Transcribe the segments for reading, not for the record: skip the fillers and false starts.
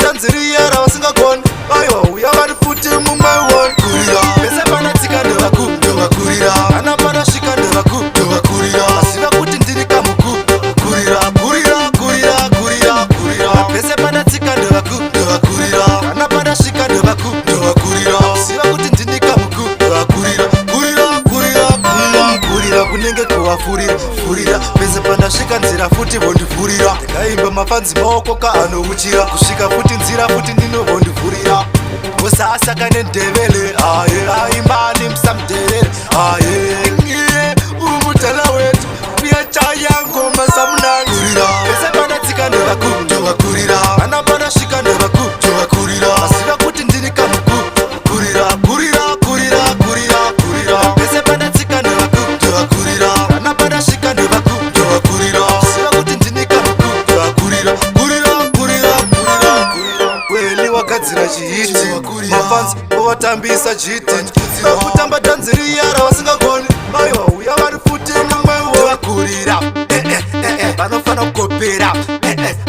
tanziriya ravasingagoni aiwa uya vari futi mumaiwoni kurira pese panatsika ndevakurira kana panasvika ndevakurira asiva kuti ndiri kamuku kurira pese panatsika ndevakurira kana panasvika ndevakurira asiva kuti ndini kamuku kurira kunenge kuvafurira pese pandasvika nzira futi vondivhurira ndingaimba mafanzi maoko kaanouchira kusvika futi nzira futi ndinovondivhurira usasaka nendevele aimbani musamderere umutana wetu uyachayangoma samunangurira pese panatsika ndevakurira kana panasvika ndevakurira asiva kuti ndiri kamuku kurira pese panatsika ndevakurira kana panasvika ndevakurira asiva kuti ndini kamuku kweli wagadzira chihiti mafanzi ovatambisa chiti vakutamba tanziriya ravasingagoni aiwa uya vari futi mumwewovakurira vanofana kukopera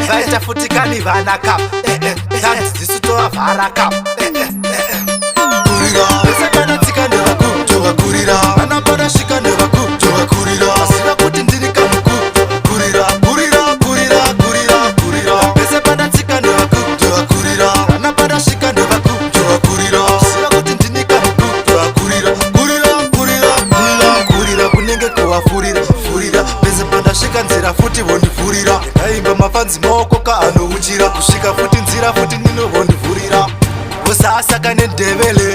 vaita futi kani vanaka tanzidzisu tovavharaka pese panatsika ndevakurira kana panasvika ndevakurira asiva kuti ndiri kamuku kurira pese panatsika ndevakurira kana panasvika ndevakurira asiva kuti ndini kamuku kurira kunenge kuvafurira pese pandasvika nzira futi vondivhurira ndaimba mafanzi maoko kaanouchira kusvika futi nzira futi ndinovondivhurira usasaka nendevele